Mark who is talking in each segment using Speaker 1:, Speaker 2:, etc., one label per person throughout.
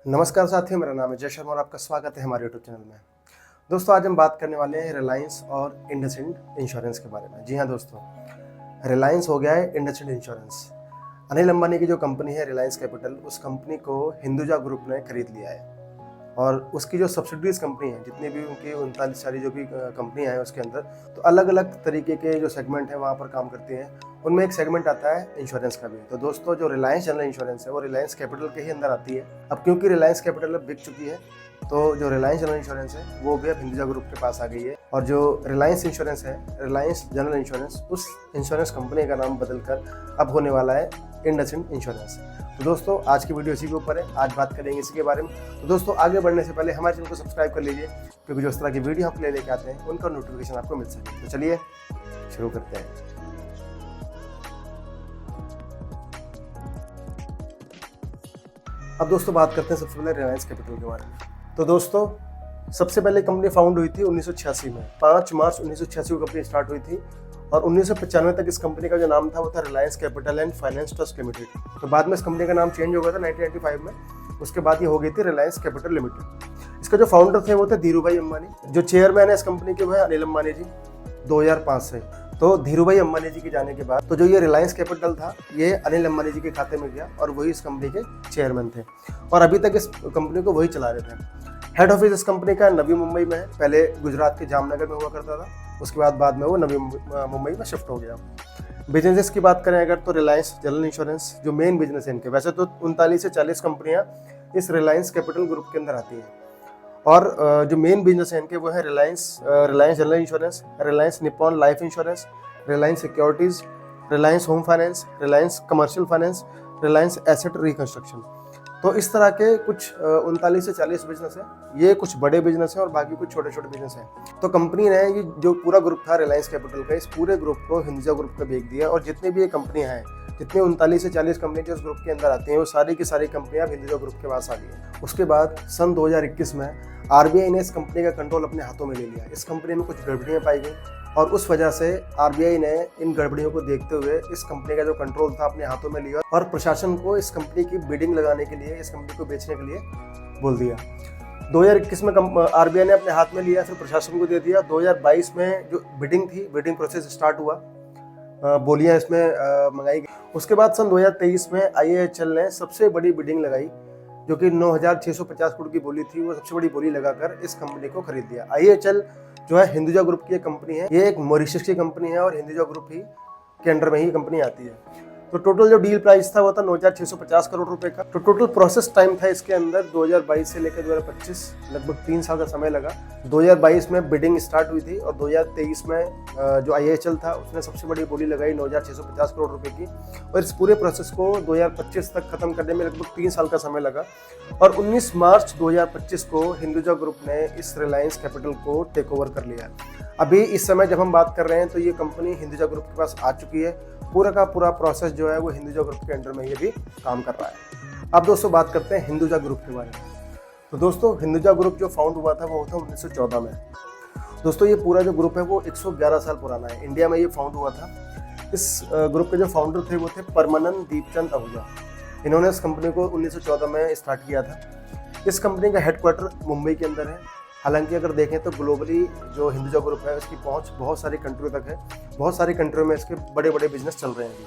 Speaker 1: नमस्कार साथियों, मेरा नाम है जय शर्मा और आपका स्वागत है हमारे यूट्यूब चैनल में। दोस्तों, आज हम बात करने वाले हैं रिलायंस और इंडसइंड इंश्योरेंस के बारे में। जी हाँ दोस्तों, रिलायंस हो गया है इंडसइंड इंश्योरेंस। अनिल अंबानी की जो कंपनी है रिलायंस कैपिटल, उस कंपनी को हिंदुजा ग्रुप ने खरीद लिया है और उसकी जो सब्सिडरीज कंपनी है, जितनी भी उनकी 39 सारी जो भी कंपनियां हैं उसके अंदर, तो अलग अलग तरीके के जो सेगमेंट है वहाँ पर काम करती हैं। उनमें एक सेगमेंट आता है इंश्योरेंस का भी। तो दोस्तों, जो रिलायंस जनरल इंश्योरेंस है वो रिलायंस कैपिटल के ही अंदर आती है। अब क्योंकि रिलायंस कैपिटल अब बिक चुकी है, तो जो रिलायंस जनरल इंश्योरेंस है वो भी अब हिंदुजा ग्रुप के पास आ गई है। और जो रिलायंस इंश्योरेंस है, रिलायंस जनरल इंश्योरेंस, उस इंश्योरेंस कंपनी का नाम बदलकर अब होने वाला है इंडसइंड इंश्योरेंस। तो दोस्तों, आज की वीडियो इसी के ऊपर है। आज बात करेंगे इसी के बारे में। तो दोस्तों, आगे बढ़ने से पहले हमारे चैनल को सब्सक्राइब कर लीजिए, क्योंकि जो इस तरह की वीडियो हम लेके आते हैं उनका नोटिफिकेशन आपको मिल सके। तो चलिए शुरू करते हैं। अब दोस्तों, बात करते हैं सबसे पहले रिलायंस कैपिटल के बारे में। तो दोस्तों, सबसे पहले कंपनी फाउंड हुई थी 1986 में। 5 मार्च 1986 को कंपनी स्टार्ट हुई थी और 1995 तक इस कंपनी का जो नाम था वो था Reliance capital and finance trust limited. तो बाद में इस कंपनी का नाम चेंज हो गया था 1995 में। उसके बाद ये हो गई थी रिलायंस कैपिटल लिमिटेड। इसका जो फाउंडर थे वो थे धीरूभाई अंबानी। जो चेयरमैन है इस कंपनी के वो है अनिल अंबानी जी, 2005 से। तो धीरूभाई अंबानी जी के जाने के बाद तो जो ये रिलायंस कैपिटल था ये अनिल अंबानी जी के खाते में गया और वही इस कंपनी के चेयरमैन थे और अभी तक इस कंपनी को वही चला रहे थे। हेड ऑफिस इस कंपनी का नवी मुंबई में है। पहले गुजरात के जामनगर में हुआ करता था, उसके बाद में वो नवी मुंबई में शिफ्ट हो गया। बिजनेस की बात करें अगर, तो रिलायंस जनरल इंश्योरेंस जो मेन बिजनेस है इनके, वैसे तो 39 से 40 कंपनियां इस रिलायंस कैपिटल ग्रुप के अंदर आती हैं और जो मेन बिजनेस है इनके वो है Reliance general insurance, Reliance Nippon life insurance, Reliance securities, Reliance home finance, Reliance commercial finance, Reliance asset reconstruction. तो इस तरह के कुछ 39 से 40 बिजनेस है। ये कुछ बड़े बिजनेस हैं और बाकी कुछ छोटे छोटे बिजनेस हैं। तो कंपनी ने ये जो पूरा ग्रुप था रिलायंस कैपिटल का, इस पूरे ग्रुप को हिंदुजा ग्रुप का बेच दिया और जितनी भी ये कंपनियां हैं, जितने 39 से 40 कंपनी जो इस ग्रुप के अंदर आती हैं, वो सारी की सारी कंपनियां हिंदुजा ग्रुप के पास आ गई। उसके बाद सन 2021 में आरबीआई ने इस कंपनी का कंट्रोल अपने हाथों में ले लिया। इस कंपनी में कुछ गड़बड़ियां पाई गई और उस वजह से आरबीआई ने इन गड़बड़ियों को देखते हुए इस कंपनी का जो कंट्रोल था अपने हाथों में लिया और प्रशासन को इस कंपनी की बिडिंग लगाने के लिए, इस कंपनी को बेचने के लिए बोल दिया। 2021 में आरबीआई ने अपने हाथ में लिया, फिर प्रशासन को दे दिया। 2022 में जो बिडिंग थी, बिडिंग प्रोसेस स्टार्ट हुआ, बोलियां इसमें मंगाई गई। उसके बाद सन 2023 में आईएएचएल ने सबसे बड़ी बिडिंग लगाई, जो कि 9,650 करोड़ की बोली थी। वो सबसे बड़ी बोली लगाकर इस कंपनी को खरीद लिया। आईएएचएल जो है हिंदुजा ग्रुप की एक कंपनी है। ये एक मॉरिशस की कंपनी है और हिंदुजा ग्रुप ही के अंडर में ही कंपनी आती है। तो टोटल जो डील प्राइस था वो था 9,650 करोड़ रुपए का। तो टोटल प्रोसेस टाइम था इसके अंदर 2022 से लेकर 2025, लगभग 3 साल का समय लगा। 2022 में बिडिंग स्टार्ट हुई थी और 2023 में जो आईएएचएल था उसने सबसे बड़ी बोली लगाई 9,650 करोड़ रुपए की और इस पूरे प्रोसेस को 2025 तक खत्म करने में लगभग 3 साल का समय लगा। और 19 मार्च 2025 को हिंदुजा ग्रुप ने इस रिलायंस कैपिटल को टेक ओवर कर लिया। अभी इस समय जब हम बात कर रहे हैं तो ये कंपनी हिंदुजा ग्रुप के पास आ चुकी है। पूरा का पूरा प्रोसेस जो है वो हिंदुजा ग्रुप के अंडर में ये भी काम कर रहा है। अब दोस्तों, बात करते हैं हिंदुजा ग्रुप के बारे में। तो दोस्तों, हिंदुजा ग्रुप जो फाउंड हुआ था वो था 1914 में। दोस्तों, ये पूरा जो ग्रुप है वो 111 साल पुराना है। इंडिया में ये फाउंड हुआ था। इस ग्रुप के जो फाउंडर थे वो थे परमानंद दीपचंद आहूजा। इन्होंने इस कंपनी को 1914 में स्टार्ट किया था। इस कंपनी का हेडक्वार्टर मुंबई के अंदर है। हालांकि अगर देखें तो ग्लोबली जो हिंदुजा ग्रुप है उसकी पहुंच बहुत सारी कंट्रियों तक है। बहुत सारी कंट्रियों में इसके बड़े बड़े बिजनेस चल रहे हैं अभी।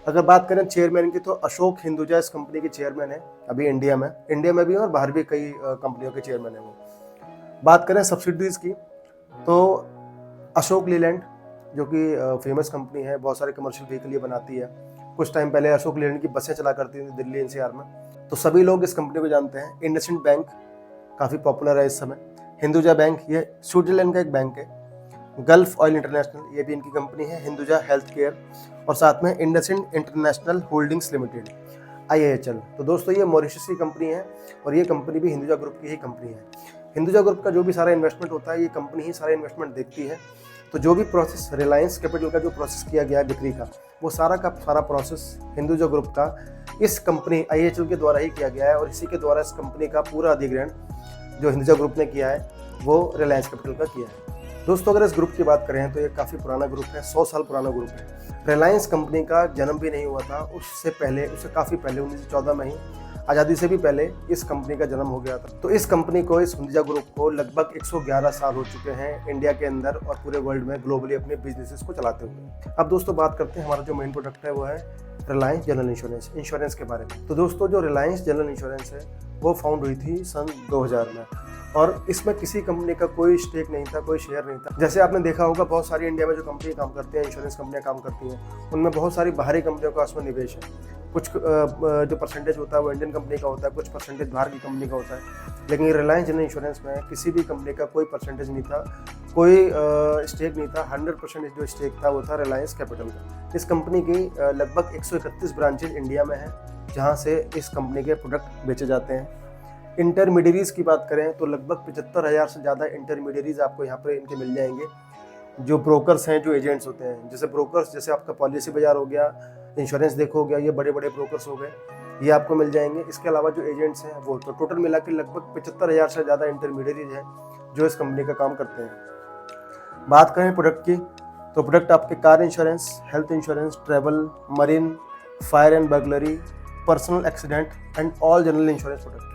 Speaker 1: अगर बात करें चेयरमैन की, तो अशोक हिंदुजा इस कंपनी के चेयरमैन है अभी इंडिया में भी और बाहर भी कई कंपनियों के चेयरमैन है वो। बात करें सब्सिडरीज की, तो अशोक लीलैंड जो कि फेमस कंपनी है, बहुत सारे कमर्शियल व्हीकल ये बनाती है। कुछ टाइम पहले अशोक लीलैंड की बसें चला करती थी दिल्ली एनसीआर में, तो सभी लोग इस कंपनी को जानते हैं। इंडसइंड बैंक काफ़ी पॉपुलर है इस समय। हिंदुजा बैंक ये स्विट्जरलैंड का एक बैंक है। गल्फ ऑयल इंटरनेशनल ये भी इनकी कंपनी है। हिंदुजा हेल्थ केयर और साथ में इंडसइंड इंटरनेशनल होल्डिंग्स लिमिटेड, आईएएचएल। तो दोस्तों, ये मॉरिशस की कंपनी है और ये कंपनी भी हिंदुजा ग्रुप की ही कंपनी है। हिंदुजा ग्रुप का जो भी सारा इन्वेस्टमेंट होता है ये कंपनी ही सारा इन्वेस्टमेंट देखती है। तो जो भी प्रोसेस रिलायंस कैपिटल का जो प्रोसेस किया गया है बिक्री का, वो सारा का सारा प्रोसेस हिंदुजा ग्रुप का इस कंपनी आईएएचएल के द्वारा ही किया गया है और इसी के द्वारा इस कंपनी का पूरा अधिग्रहण जो हिंदुजा ग्रुप ने किया है वो रिलायंस कैपिटल का किया है। दोस्तों, अगर इस ग्रुप की बात करें तो ये काफ़ी पुराना ग्रुप है, 100 साल पुराना ग्रुप है। रिलायंस कंपनी का जन्म भी नहीं हुआ था, उससे काफ़ी पहले 1914 में ही आज़ादी से भी पहले इस कंपनी का जन्म हो गया था। तो इस कंपनी को, इस हिंदुजा ग्रुप को लगभग 111 साल हो चुके हैं इंडिया के अंदर और पूरे वर्ल्ड में ग्लोबली अपने बिजनेसेस को चलाते हुए। अब दोस्तों बात करते हैं हमारा जो मेन प्रोडक्ट है वो है रिलायंस जनरल इंश्योरेंस के बारे में। तो दोस्तों जो रिलायंस जनरल इंश्योरेंस है वो फाउंड हुई थी सन 2000 में और इसमें किसी कंपनी का कोई स्टेक नहीं था, कोई शेयर नहीं था। जैसे आपने देखा होगा बहुत सारी इंडिया में जो कंपनी काम करती हैं, इंश्योरेंस कंपनियां काम करती हैं, उनमें बहुत सारी बाहरी कंपनियों का उसमें निवेश है। कुछ जो परसेंटेज होता है वो इंडियन कंपनी का होता है, कुछ परसेंटेज बाहर की कंपनी का होता है। लेकिन रिलायंस जनरल इंश्योरेंस में किसी भी कंपनी का कोई परसेंटेज नहीं था, कोई स्टेक नहीं था। 100% जो स्टेक था वो था रिलायंस कैपिटल का। इस कंपनी की लगभग 131 ब्रांचेज इंडिया में हैं जहाँ से इस कंपनी के प्रोडक्ट बेचे जाते हैं। इंटरमीडियरीज़ की बात करें तो लगभग 75,000 से ज़्यादा इंटरमीडियरीज़ आपको यहाँ पर इनके मिल जाएंगे, जो ब्रोकर्स हैं, जो एजेंट्स होते हैं। जैसे ब्रोकर्स, जैसे आपका पॉलिसी बाजार हो गया, इंश्योरेंस देखो हो गया, ये बड़े बड़े ब्रोकर्स हो गए, ये आपको मिल जाएंगे। इसके अलावा जो एजेंट्स हैं वो, तो टोटल मिला के लगभग 75,000 से ज़्यादा इंटरमीडियरीज हैं जो इस कंपनी का काम करते हैं। बात करें प्रोडक्ट की, तो प्रोडक्ट आपके car insurance, health insurance, travel, marine, fire and burglary, personal accident and all general insurance product.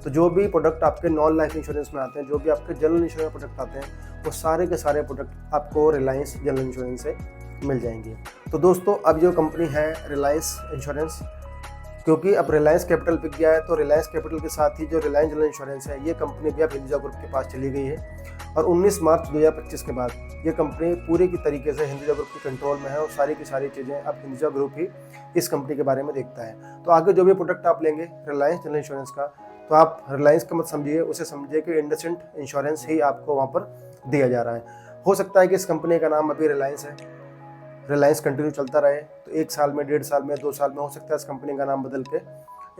Speaker 1: तो जो भी प्रोडक्ट आपके नॉन लाइफ इंश्योरेंस में आते हैं, जो भी आपके जनरल इंश्योरेंस प्रोडक्ट आते हैं, वो सारे के सारे प्रोडक्ट आपको रिलायंस जनरल इंश्योरेंस से मिल जाएंगे। तो दोस्तों अब जो कंपनी है रिलायंस इंश्योरेंस, क्योंकि अब रिलायंस कैपिटल बिक गया है, तो रिलायंस कैपिटल के साथ ही जो रिलायंस जनरल इंश्योरेंस है, ये कंपनी भी अब हिंदुजा ग्रुप के पास चली गई है। और 19 मार्च 2025 के बाद ये कंपनी पूरी की तरीके से हिंदुजा ग्रुप के कंट्रोल में है और सारी की सारी चीज़ें अब हिंदुजा ग्रुप ही इस कंपनी के बारे में देखता है। तो आगे जो भी प्रोडक्ट आप लेंगे रिलायंस जनरल इंश्योरेंस का, तो आप रिलायंस का मत समझिए, उसे समझिए कि इंडसइंड इंश्योरेंस ही आपको वहाँ पर दिया जा रहा है। हो सकता है कि इस कंपनी का नाम अभी रिलायंस है, रिलायंस कंटिन्यू चलता रहे, तो 1 साल में, 1.5 साल में, 2 साल में हो सकता है इस कंपनी का नाम बदल के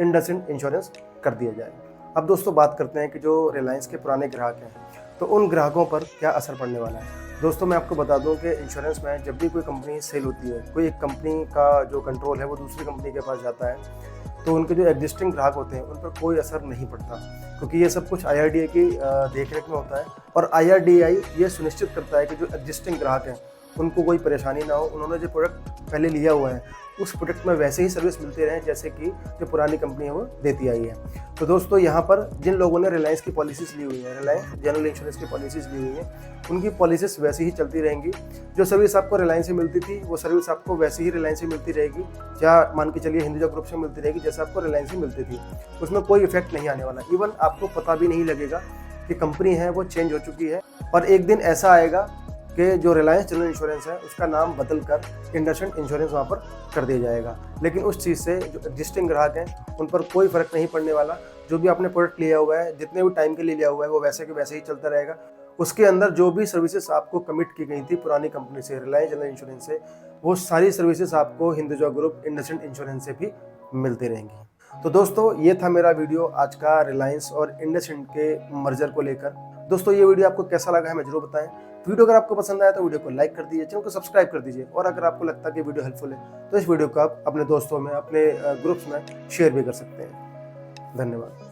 Speaker 1: इंडसइंड इंश्योरेंस कर दिया जाए। अब दोस्तों बात करते हैं कि जो रिलायंस के पुराने ग्राहक हैं, तो उन ग्राहकों पर क्या असर पड़ने वाला है। दोस्तों मैं आपको बता दूं कि इंश्योरेंस में जब भी कोई कंपनी सेल होती है, कोई एक कंपनी का जो कंट्रोल है वो दूसरी कंपनी के पास जाता है, तो उनके जो एग्जिस्टिंग ग्राहक होते हैं उन पर कोई असर नहीं पड़ता, क्योंकि ये सब कुछ IRDAI की देखरेख में होता है। और IRDAI ये सुनिश्चित करता है कि जो एग्जिस्टिंग ग्राहक हैं उनको कोई परेशानी ना हो, उन्होंने जो प्रोडक्ट पहले लिया हुआ है उस प्रोडक्ट में वैसे ही सर्विस मिलती रहे जैसे कि जो पुरानी कंपनी है वो देती आई है। तो दोस्तों यहाँ पर जिन लोगों ने रिलायंस की पॉलिसीज़ ली हुई है, रिलायंस जनरल इंश्योरेंस की पॉलिसीज़ ली हुई हैं, उनकी पॉलिसीज़ वैसे ही चलती रहेंगी। जो सर्विस आपको रिलायंस से मिलती थी वो सर्विस आपको वैसे ही रिलायंस से मिलती रहेगी, या मान के चलिए हिंदुजा ग्रुप से मिलती रहेगी जैसे आपको रिलायंस से मिलती थी। उसमें कोई इफेक्ट नहीं आने वाला, इवन आपको पता भी नहीं लगेगा कि कंपनी है वो चेंज हो चुकी है। और एक दिन ऐसा आएगा कि जो रिलायंस जनरल इंश्योरेंस है उसका नाम बदल कर इंडसइंड इंश्योरेंस वहाँ पर कर दिया जाएगा। लेकिन उस चीज़ से जो एग्जिस्टिंग ग्राहक हैं उन पर कोई फ़र्क नहीं पड़ने वाला। जो भी आपने प्रोडक्ट लिया हुआ है, जितने भी टाइम के लिए लिया हुआ है, वो वैसे के वैसे ही चलता रहेगा। उसके अंदर जो भी सर्विसेज आपको कमिट की गई थी पुरानी कंपनी से, रिलायंस जनरल इंश्योरेंस से, वो सारी सर्विसेज आपको हिंदुजा ग्रुप इंडसइंड इंश्योरेंस से भी मिलती रहेंगी। तो दोस्तों ये था मेरा वीडियो आज का रिलायंस और इंडसइंड के मर्जर को लेकर। दोस्तों ये वीडियो आपको कैसा लगा है हमें जरूर बताएं। वीडियो अगर आपको पसंद आया तो वीडियो को लाइक कर दीजिए, चैनल को सब्सक्राइब कर दीजिए, और अगर आपको लगता है कि वीडियो हेल्पफुल है तो इस वीडियो को आप अपने दोस्तों में, अपने ग्रुप्स में शेयर भी कर सकते हैं। धन्यवाद।